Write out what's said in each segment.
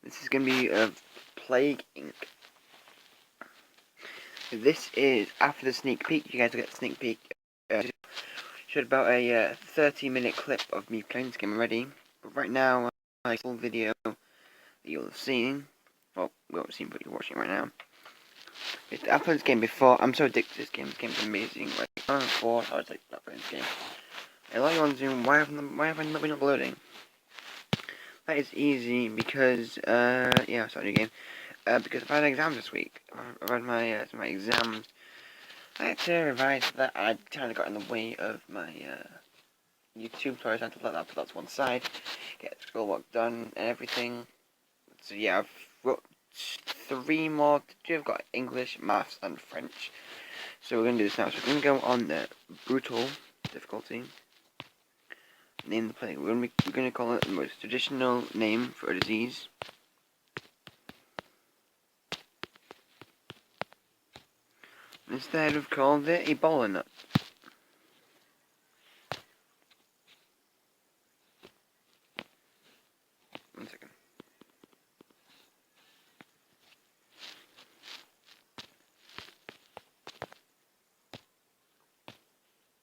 This is going to be Plague Inc. This is after the sneak peek. You guys will get the sneak peek. Showed about a 30-minute clip of me playing this game already. But right now, my full video that you'll have seen. Well, we won't see, but you're watching right now. I've played this game before. I'm so addicted to this game. This game's amazing. Like, I was like, not playing this game. A lot of you wondering why have I not been uploading? That is easy because yeah, I started a new game. Because I've had an exam this week. I've had my exams. I had to revise that. I kind of got in the way of my YouTube, so I had to let that put that to one side, get schoolwork done and everything. So yeah, I've wrote 3 more to do. I've got English, Maths, and French. So we're gonna do this now. So we're gonna go on the brutal difficulty. Name the plague. We're gonna call it the most traditional name for a disease. Instead, we've called it Ebola nut. One second.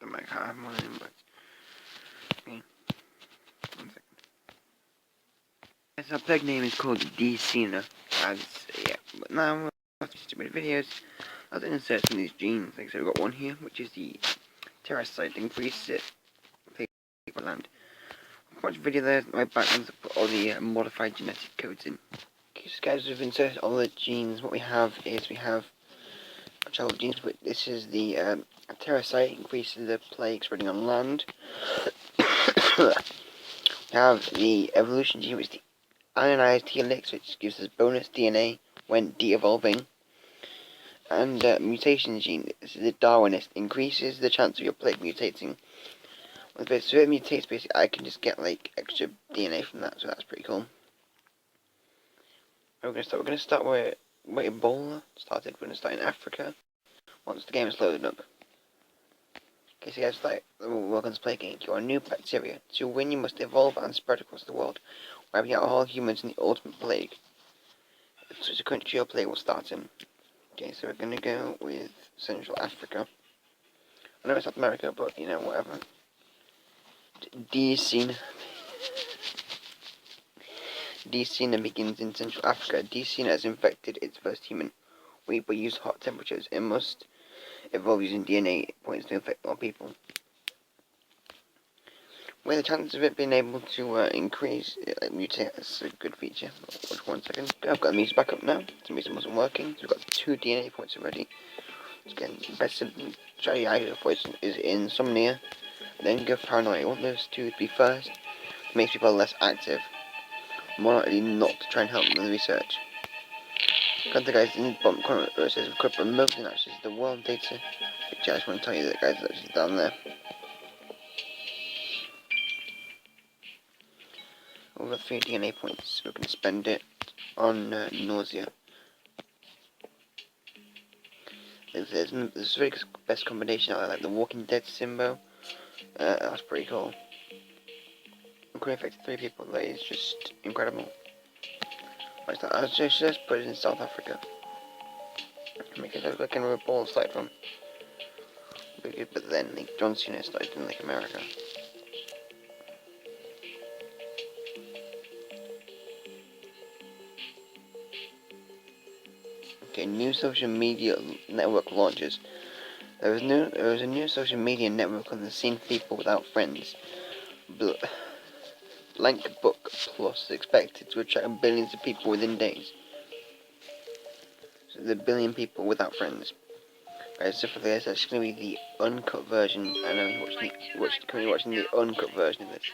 Don't make I have more than but okay. 1 second. Yes, our plague name is called Decina. As yeah, but now we'll stupid videos. I was insert some of these genes. Like so, we've got one here, which is the Terracite increase it land. Watch video there. My background to put all the modified genetic codes in. Okay, so guys, we've inserted all the genes. What we have is we have a child genes, but this is the Terracite increases the plague spreading on land. We have the evolution gene, which is the ionized helix, which gives us bonus DNA when de-evolving. And mutation gene, this is the Darwinist, increases the chance of your plague mutating. So if it mutates, basically, I can just get like extra DNA from that, so that's pretty cool. We're gonna start where Ebola started. We're gonna start in Africa. Once the game is loaded up. Okay, so guys, like, welcome to Plague Inc. You are a new bacteria. To win, you must evolve and spread across the world, wiping out all humans in the ultimate plague. Such a country or plague will start in. Okay, so we're gonna go with Central Africa. I know it's South America, but you know, whatever. Decina begins in Central Africa. Decina has infected its first human. We use hot temperatures. It must evolve using DNA points to infect more people. Where the chances of it being able to increase, mutate, that's a good feature. Watch 1 second. I've got the music back up now. For some reason it wasn't working. So we've got 2 DNA points already. So again, best strategy I go for is insomnia. Then go paranoia. I want those 2 to be first. It makes people less active. More likely not to try and help them with the research. Contact guys in the bottom corner where it says we could remotely access the world data. Which I just want to tell you that guys, it's actually down there. Over 3 DNA points, so we can spend it on nausea. There's a very best combination out there, like the Walking Dead symbol. That's pretty cool. I'm could infect 3 people, that is just incredible. I was just put it in South Africa. Make it look like a ball side from. But then like, John Cena started in like America. Okay, new social media network launches. There was a new social media network on the scene for people without friends. Blank Book Plus is expected to attract billions of people within days. So the billion people without friends. Guys, so for this, that's going to be the uncut version. I know you're currently watching the uncut version of this.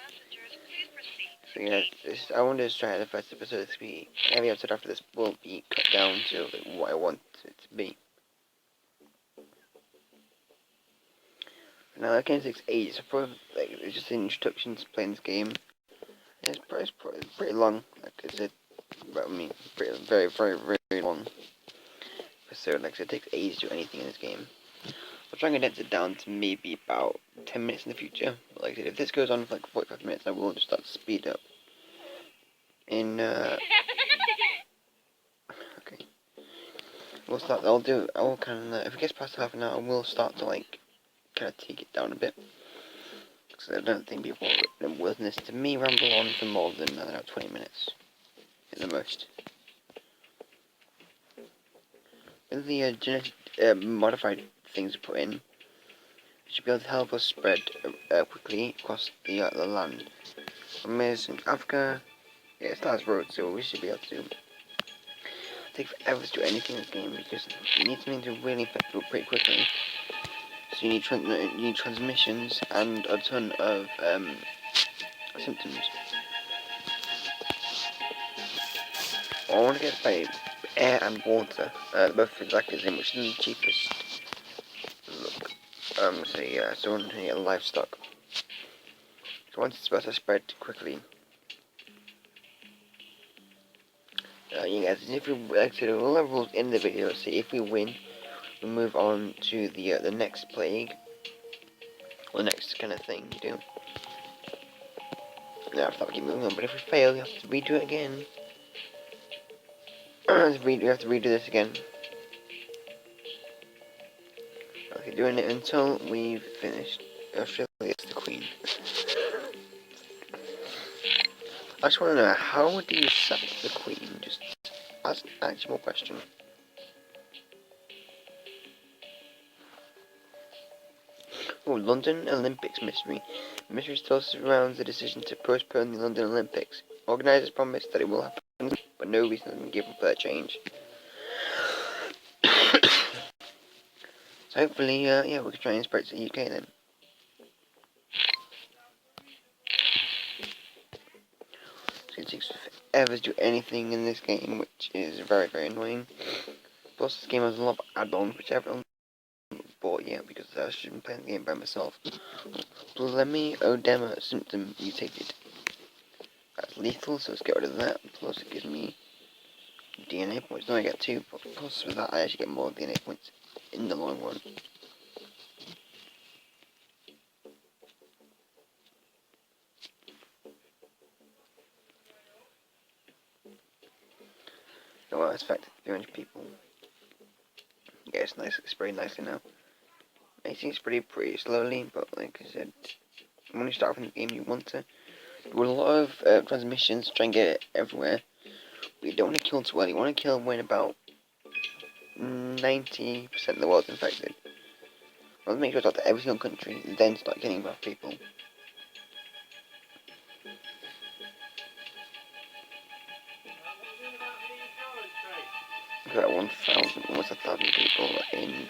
So yeah, I wanted to try the first episode to be. Every episode after this will be cut down to what I want it to be. Now that game takes ages. So probably like it's just an introduction to playing this game. It's pretty long. Like I said, but I mean, very long. So like I said, it takes ages to do anything in this game. I'm trying to condense it down to maybe about 10 minutes in the future. But like I said, if this goes on for like 45 minutes, I will just start to speed up. In we'll start. I'll kind of if it gets past half an hour, we'll start to like kind of take it down a bit. Because I don't think people will listen to me ramble on for more than 20 minutes at the most. With the genetic modified things we put in, it should be able to help us spread quickly across the land. From in Africa, yeah, it starts road, so we should be able to take forever to do anything in this game because you need something to really infect people pretty quickly. So you need transmissions and a ton of symptoms. I want to get by air and water, both exactly the same, which is the cheapest. Look, so yeah, so I want to get livestock. So once it's about to spread quickly, you guys, if we like to do levels in the video, see if we win, we move on to the next plague, or next kind of thing you do. Now after that we keep moving on, but if we fail, you have to redo it again. We have to redo this again. Okay, doing it until we've finished. Australia is the queen. I just want to know, how do you sack the queen? Just as an actual question. Oh, London Olympics mystery. The mystery still surrounds the decision to postpone the London Olympics. Organisers promise that it will happen, but no reason has been given for that change. So hopefully, yeah, we can try and spread to the UK then. So it takes forever to do anything in this game, which is very, very annoying. Plus, this game has a lot of add-ons, which I haven't bought yet because I should be playing the game by myself. Blemi Odema symptom mutated. That's lethal, so let's get rid of that. Plus, it gives me DNA points. No, I get 2, but plus with that, I actually get more DNA points in the long run. Oh, well, it's affected 300 people. Yeah, it's nice. It's very nicely now. Making it's pretty slowly, but like I said, when you start from the game, you want to do a lot of transmissions, try and get it everywhere. But you don't want to kill too early. You want to kill when about 90% of the world's infected. I want to make sure it's out to every single country, and then start getting buff people. About 1,000, almost 1,000 people in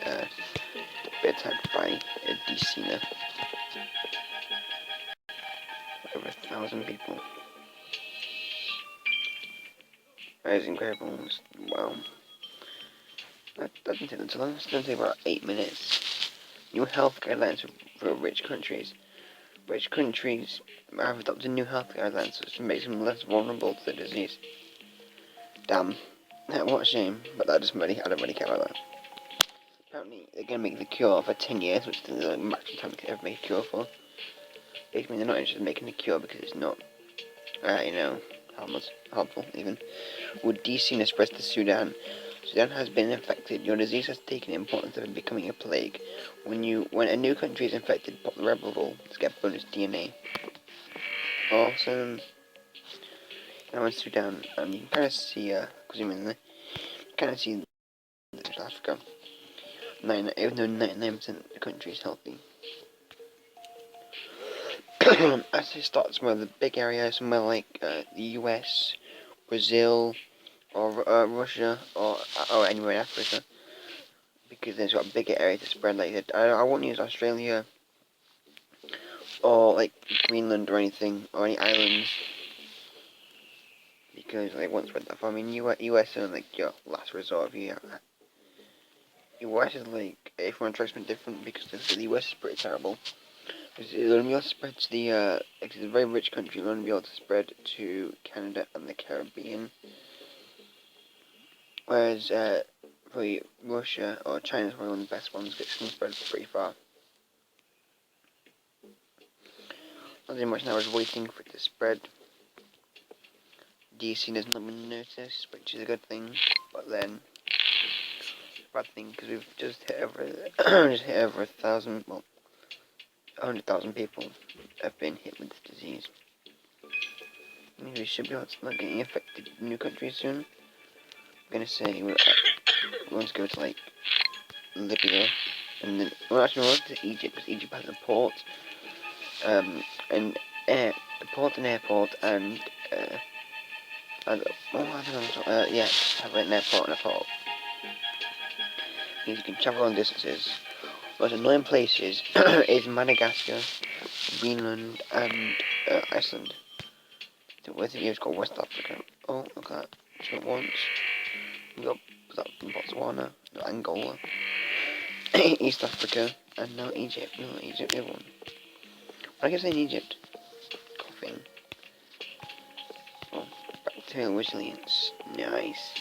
been attacked by Decina. Over 1,000 people. That is incredible. Wow. That doesn't take that long. It's going to take about 8 minutes. New health guidelines for rich countries. Rich countries have adopted new health guidelines, which makes them less vulnerable to the disease. Damn. What a shame. But I don't really care about that. Apparently, they're going to make the cure for 10 years, which is the maximum time they could ever make a cure for. Basically, they're not interested in making a cure because it's not, harmful even. Would Decina spread to Sudan? Sudan has been infected. Your disease has taken the importance of it becoming a plague. When a new country is infected, pop the rebel ball to get bonus DNA. Awesome. Now in Sudan, you can kind of see, Africa. Even though 99% of the country is healthy. Actually start somewhere the big area, somewhere like the US, Brazil, or Russia, or anywhere in Africa, because there's got a bigger area to spread. Like I won't use Australia or like Greenland or anything, or any islands, because I won't spread that far. I mean, US is like your last resort. US is like, if you want to try something different, because the US is pretty terrible. It'll only be able to spread to it's a very rich country. It'll only be able to spread to Canada and the Caribbean. Whereas, probably Russia or China is probably one of the best ones, because it can spread pretty far. Not doing much now, I was waiting for it to spread. DC has not been noticed, which is a good thing, but then a bad thing because we've just hit over, 1,000, well, 100,000 people have been hit with this disease. Maybe we should be able to start getting affected in new countries soon. I'm gonna say we're going to go to like Libya, and then well actually we'll go to Egypt because Egypt has a port, and port and airport and I don't know, yeah, just have an airport and a port. Means you can travel long distances. Most annoying places is Madagascar, Greenland, and Iceland. So where's it? It's called West Africa. Oh, look at that. So at once. We got Botswana, Angola, East Africa, and now Egypt. No, Egypt, the other one. I guess in Egypt. Coughing. Oh, bacterial resilience. Nice.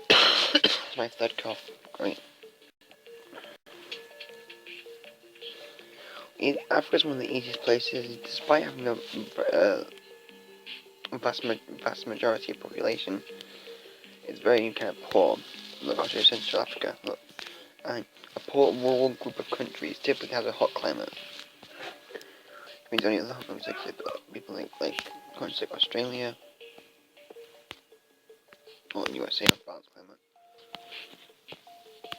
That's my third cough. Great. Africa's one of the easiest places, despite having a vast majority of population. It's very kind of poor. Look, I'll show you Central Africa. Look, and a poor rural group of countries typically has a hot climate. It means only the hot countries like people like countries like Australia or USA have balanced climate.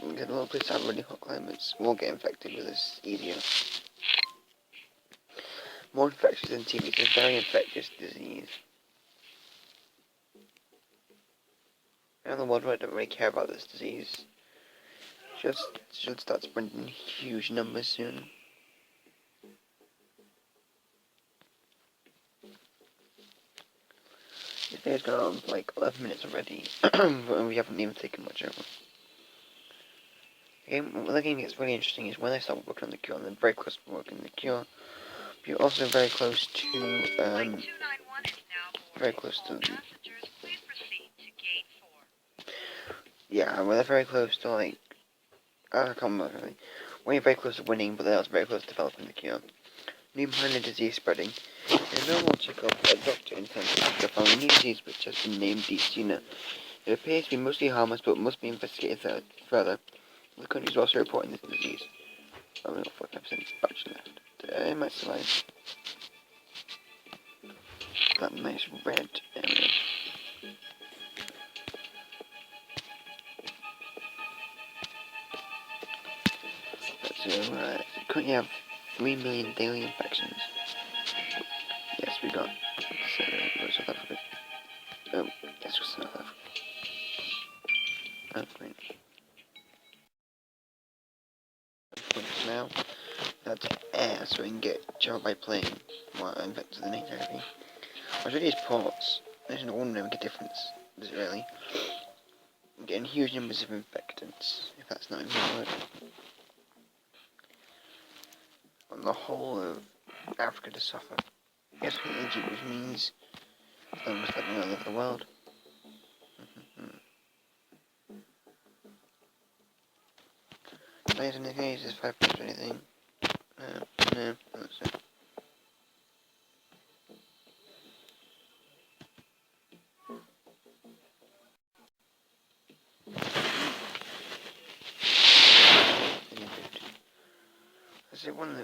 We get a lot of places that have really hot climates. We'll get infected with this easier. More infectious than TB. It's a very infectious disease. Around the world, I don't really care about this disease. Just should start spreading in huge numbers soon. This video's gone on for like 11 minutes already, but we haven't even taken much over. The game gets really interesting is when I start working on the cure, and then very close to working on the cure. But you're also very close to, yeah, well, they're very close to, like, I can't remember really. When you're very close to winning, but they're also very close to developing the cure. New minor disease spreading. In a normal checkup, a doctor intends to found a new disease which has been named Dysina. It appears to be mostly harmless, but must be investigated further. The country is also reporting this disease. Only got 45% battery left. It might survive. That nice red area. So, currently have 3 million daily infections. Yes, we got South Africa. Oh, yes, for South Africa. That's great. Now, that's air, so we can get child by plane while infected in HIV. What's really is ports. There's no one make a difference, does it really? I'm getting huge numbers of infectants, if that's not even a word. On the whole of Africa to suffer. Yes, Egypt, which means almost like another of the world. There's anything, is this 5 or anything? No, that's it.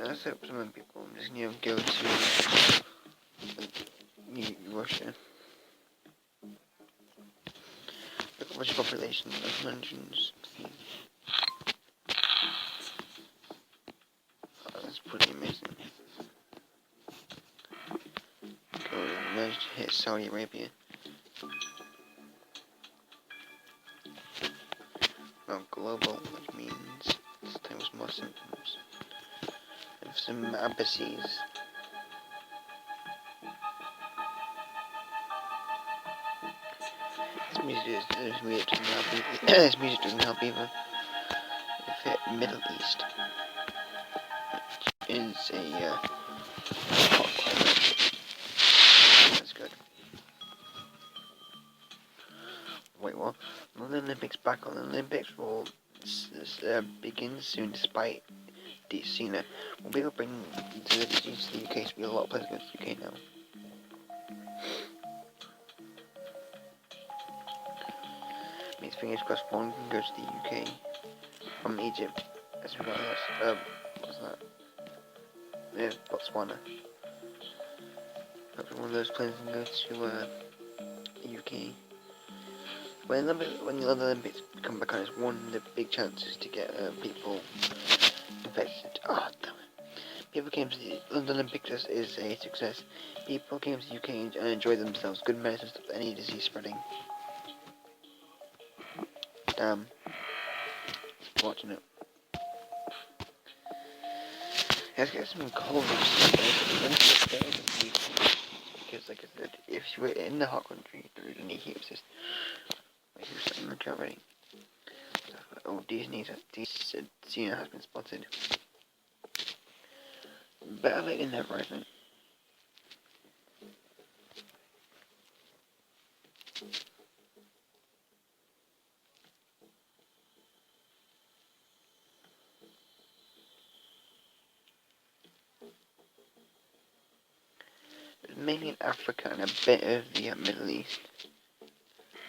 That's it, some people just, go to Russia. Look at Russia's population of mansions. Oh, that's pretty amazing. Go, managed to hit Saudi Arabia. Well, global, which means this time was more symptoms. And some embassies. This music doesn't help either. If it Middle East, which is a hot climate. That's good. Wait, what? The Olympics back on. The Olympics will begin soon, despite Dysina. We'll be able to bring the disease to the UK, so we'll be a lot of places going to the UK now. Means fingers crossed one can go to the UK from Egypt. As we got this. What's that? Yeah, Botswana. Hopefully one of those planes can go to the UK. When the Olympics come back on, it's one of the big chances to get people infected. Oh, damn it. People came to the London Olympics is a success. People came to the UK and enjoyed themselves. Good medicine stops any disease spreading. Damn. Watching it. Let's get some cold because, like I said, if you were in the hot country, there isn't any heat resist. Like you were saying in the already. Oh, Disney Cena has been spotted. Better late than never, I think. Mainly in Africa and a bit of the Middle East.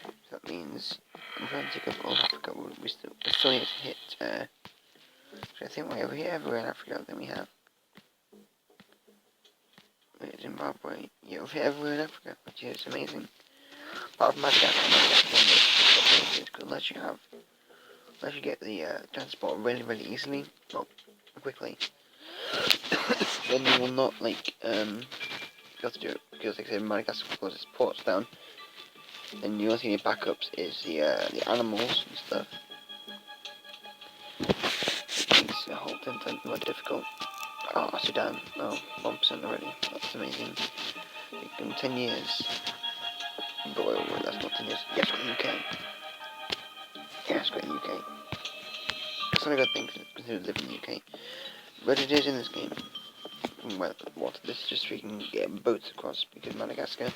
So that means I'm trying to take up all Africa. We still need to hit. So I think we over here everywhere in Africa. Then we have Zimbabwe. Yeah, over here everywhere in Africa, which is amazing. Apart from Madagascar, unless you get the transport really easily, well, quickly, then you will not like be able to do it because, like I said, Madagascar closes its ports down. And you also need backups is the animals and stuff. It makes the whole thing more difficult. Oh, Sudan. Oh, 1% already. That's amazing. It's been 10 years. But wait, that's not 10 years. Yes, got the UK. Yes, got the UK. That's not a good thing considering living in the UK. But it is in this game. Well, what? This is just so we can get boats across because Madagascar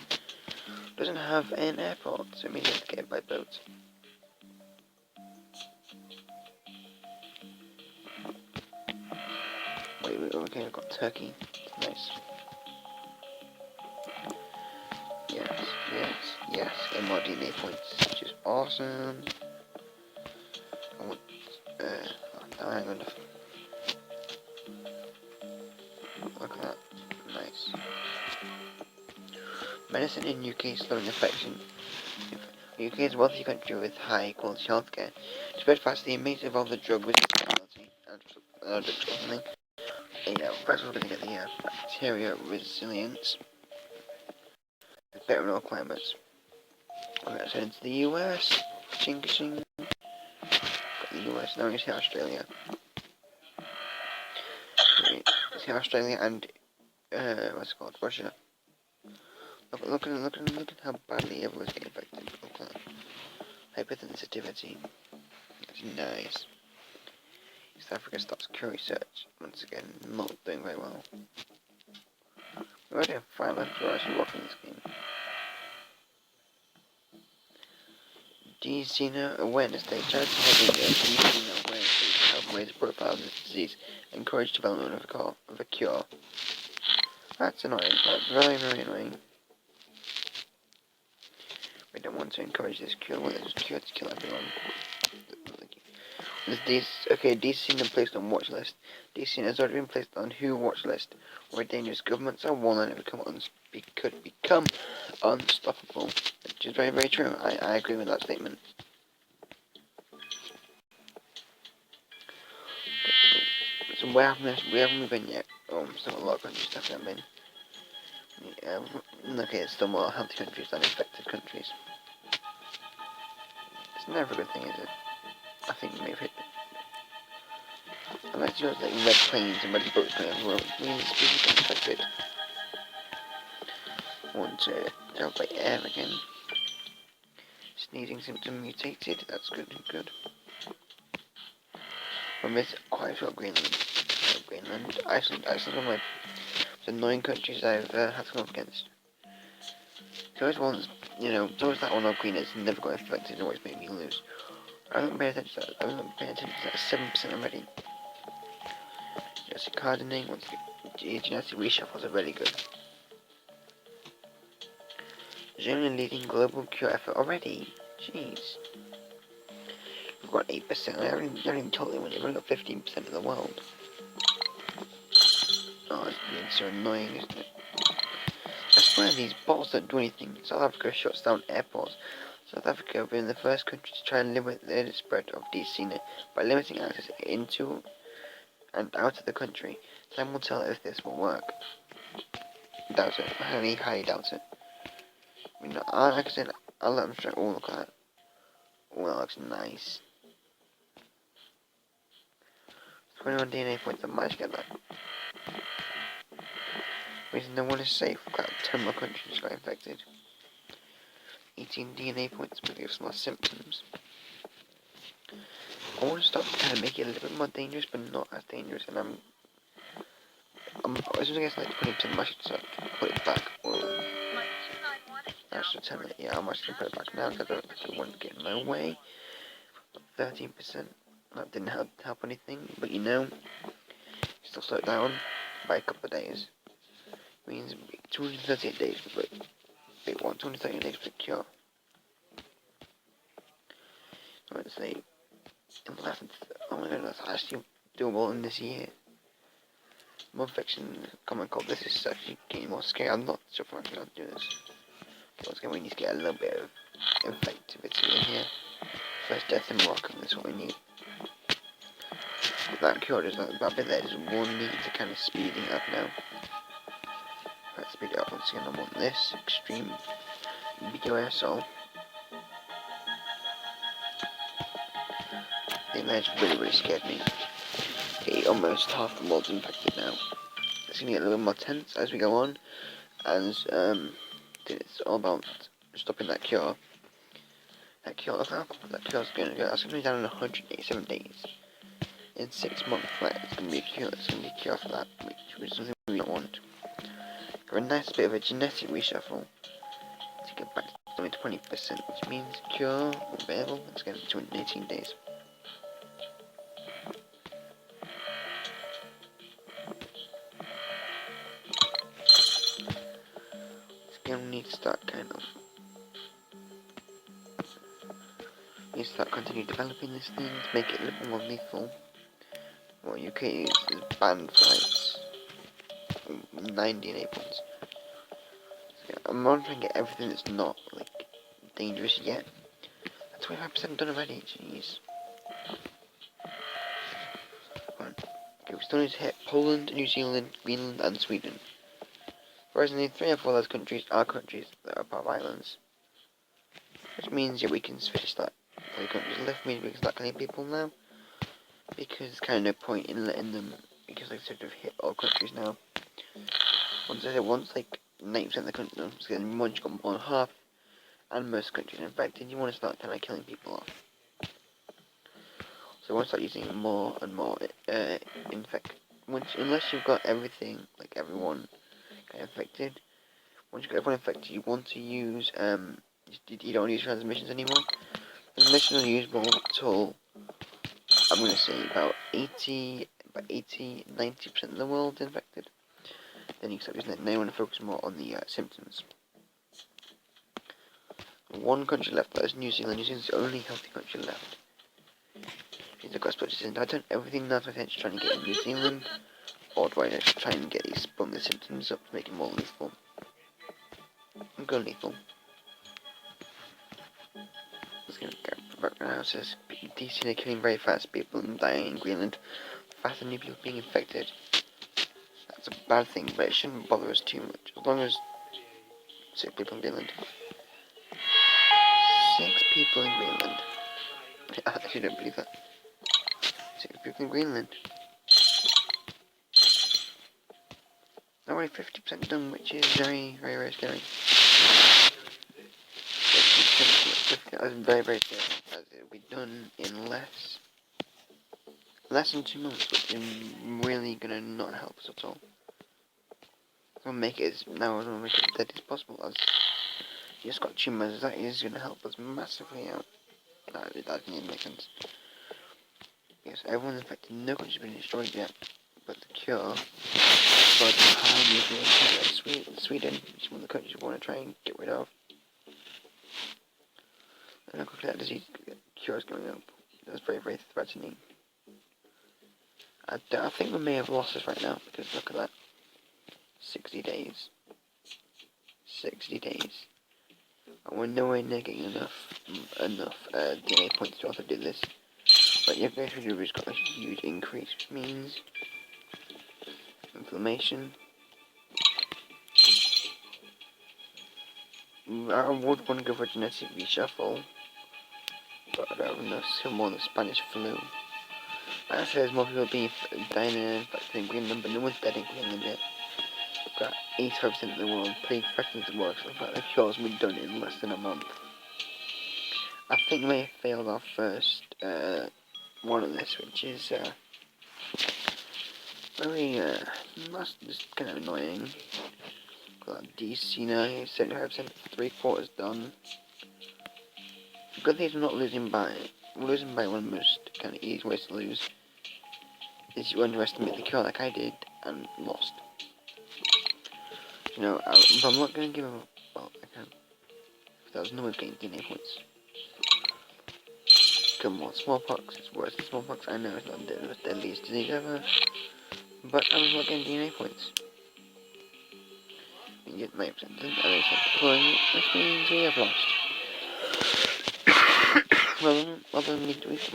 doesn't have an airport, so it means you have to get it by boat. Wait, okay, I've got Turkey. It's nice. Yes, and more DNA points, which is awesome. I want, I have enough. Look at that, nice. Medicine in UK slowing infection. UK is a wealthy country with high quality healthcare. To spread fast, the inmates evolved the drug resistance technology. Something. First we're going to get the bacteria resilience. With better in all climates. Let's head into the US. Ching-ching. Got the US, now we see Australia. See Australia and, what's it called? Russia. Look at how badly everyone's getting infected. Look at that. Hypersensitivity. That's nice. South Africa stops Q research. Once again, not doing very well. We already have 5 left to actually work in this game. D-Zena Awareness Day. Charity holding the D-Zena Awareness Day to help raise the profile of this disease and encourage development of a cure. That's annoying. That's very annoying. We don't want to encourage this cure. We want this cure to kill everyone. D-Zena placed on watch list. D-Zena has already been placed on WHO watch list, where dangerous governments are warned that it could become unstoppable. Which is very true. I agree with that statement. So where haven't we been yet? Oh, still a lot of countries haven't been. Okay, it's still more healthy countries than infected countries. It's never a good thing, is it? I think we may have hit it. I like to use like red planes and red boats going everywhere, which means people get infected. I want to travel by air again. Sneezing symptom mutated, that's good. From this, quite sure Greenland. Iceland is one of my most annoying countries I've had to come up against. It's always ones, it's always that one of green that's never got infected and always made me lose. I haven't paid attention to that. 7% already. Genetic hardening, once again, genetic reshuffles are really good. Germany leading global cure effort already. Jeez. got 8%. I haven't even told them they've only got 15% of the world. Oh, it's being so annoying, isn't it? I swear these bots don't do anything. South Africa shuts down airports. South Africa have been the first country to try and limit the spread of DCNA by limiting access into and out of the country. Time will tell if this will work. Doubt it. I highly doubt it. I mean, like I said, I'll let them try. Oh, look at that. Oh, that looks nice. 21 DNA points. I might get that. Reason no one is safe. Got 10 more countries got infected. 18 DNA points will give some more symptoms. I want to stop trying to make it a little bit more dangerous, but not as dangerous. And as soon as I get like 20%, I should start to put it back. Whoa. That's the 10. Yeah, I'm actually gonna put it back now because I don't actually want to get in my way. 13%. That didn't help anything, but you know, still slow it down by a couple of days. Means 238 days for the big one. 238 days for the cure. I would say 11th. Oh my god, that's actually doable in this year. More infection, common cold. This is actually getting more scary. I'm not sure if I'm actually going to do this. Once again, we need to get a little bit of infectivity in here. First death in Morocco, that's what we need. But that cure is that bit there is one need to kind of speed it up now. Let's speed it up once again. I want this extreme BOSO. I think that's really scared me. Okay, almost half the world's infected now. It's gonna get a little more tense as we go on, as it's all about stopping that cure. That cure's gonna go. That's gonna be down in 187 days. In 6 months, right? It's gonna be a cure. It's gonna be a cure for that, which is something we don't want. Got a nice bit of a genetic reshuffle to get back to only 20%, which means cure available. It's going to be 218 days. Again, we need to start continue developing this thing to make it a little more lethal. What UK is banned flights, 9 DNA points. So I'm trying to get everything that's not like dangerous yet. 25% done already. Jeez. Right. Okay, we still need to hit Poland, New Zealand, Greenland, and Sweden. Surprisingly, 3 or 4 of those countries are countries that are part of islands. Which means that we can switch that 3 countries left, means we can start killing people now. Because there's kind of no point in letting them, because they sort of hit all countries now. Once like 90% of the countries, once you've got more than half, and most countries are infected, you want to start kind of killing people off. So I want to start using more and more unless you've got everything, like everyone kind of infected. Once you've got everyone infected, you want to use you don't want to use transmissions anymore. Transmission are usable until I'm going to say about 90% of the world infected. Then you can start using it. Now you want to focus more on the symptoms. 1 country left, that is New Zealand. New Zealand's the only healthy country left. I've got to put this in. I've done everything now to attention trying to get in New Zealand, or do I just try and get these bump the symptoms up to make it more lethal? I'm going lethal. Let's get back now. It says DC are killing very fast, people dying in Greenland faster than new people being infected. That's a bad thing, but it shouldn't bother us too much. As long as 6 people in Greenland. 6 people in Greenland. I actually don't believe that. 6 people in Greenland. Already 50% done, which is very, very, very scary. 50%, that's very scary. As it'll be done in less than 2 months, which is really gonna not help us at all. I'm gonna make it as dead as possible, as you just got tumours. That is gonna help us massively out. That doesn't make sense. Yes, everyone's infected. No country's been destroyed yet, but the cure. But behind Sweden, which is one of the countries we want to try and get rid of. And how quickly that disease cure is going up. That was very, very threatening. I think we may have lost this right now, because look at that. 60 days. 60 days. And we're nowhere near getting enough DNA points to also do this. But your base has got a huge increase, which means inflammation. I would want to go for genetic reshuffle, but I don't know, still more than Spanish flu. I say there's more people being dying and infected in Greenland, but no one's dead in Greenland yet. We've got 85% of the world pretty threatened to work, so the fact that cure's been done in less than a month. I think we may have failed our first one of this, which is very that's just kind of annoying. Got DC now, 75%, 3/4 done. Good thing is we're not losing by one of the most kind of easy ways to lose is you underestimate the cure like I did and lost. You know, but I'm not going to give up. Well, I can. If there was no way of getting DNA points. Come on, smallpox. It's worse than smallpox. I know it's not the deadliest disease ever, but I'm not getting DNA points. You get 9% deployment, which means we have lost. well then we do it. To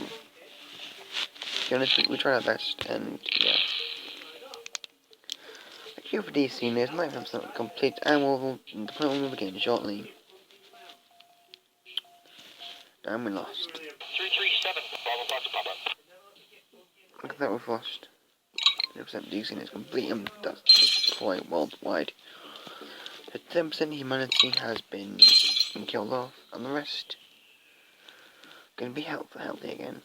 be honest, we tried our best, and yeah. The queue for DC is 9% complete, and the deployment will begin shortly. And we lost. 337, Papa. Look at that, we've lost. 10% DC is complete, and that's deployed worldwide. So 10% humanity has been killed off, and the rest going to be healthy again.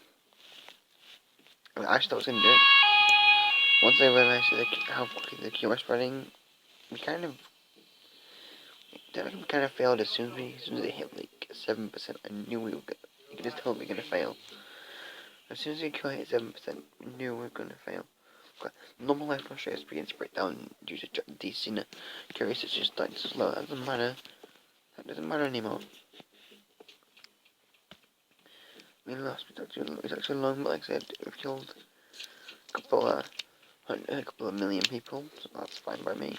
I mean, I thought I was going to do it. Once I realised how quickly the cure was spreading, we kind of failed as soon as it hit like 7%. I knew we were going. You could just tell we were going to fail. As soon as the cure hit 7%, we knew we were going to fail. Normal life process begins to break down due to DC. Curious, it's just starting to slow. That doesn't matter. That doesn't matter anymore. We lost. It's actually long, but like I said, we've killed a couple of million people, so that's fine by me.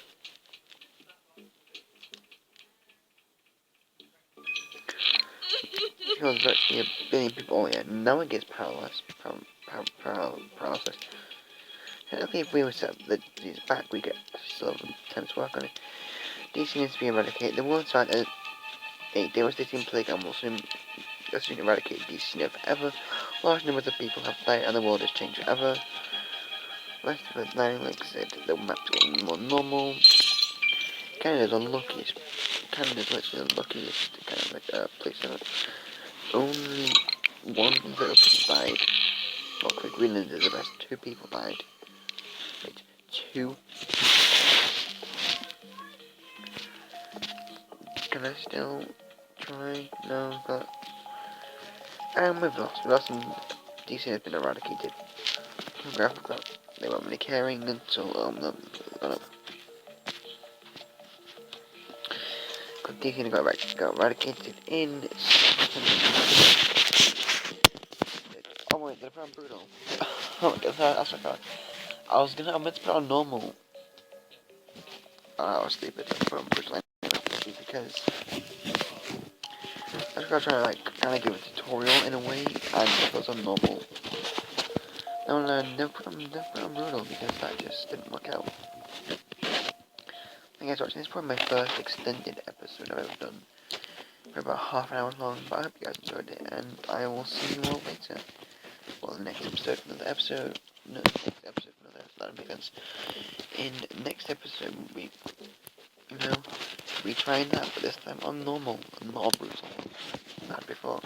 Killed virtually 1 billion people. Oh yeah, now it gets paralysis. Technically, if we were set the disease back, we get still have time to work on it. DC needs to be eradicated. The world side as a devastating plague and will soon eradicate DC forever. Large numbers of people have died and the world has changed forever. Rest of it now, like I said, the map's getting more normal. Canada's literally the luckiest kind of like place on it. Only 1 little people died. Well, Greenland is the best. 2 people died. Wait, 2? Can I still try? No, but and we've lost. And DC has been eradicated. Graphic that they weren't really caring until DC got eradicated in. Oh wait, did I put on brutal? Oh my god, that's my god. I meant to put on normal. I was stupid. I put on brutal because I was gonna try to like kind of give a tutorial in a way, and it was on normal. No, put on brutal because that just didn't work out. Thank you guys for watching. This is probably my first extended episode I've ever done. For about half an hour long, but I hope you guys enjoyed it, and I will see you all later. Well, the next episode, that'll make sense. In next episode, we trying that, but this time on normal, and not brutal, than before.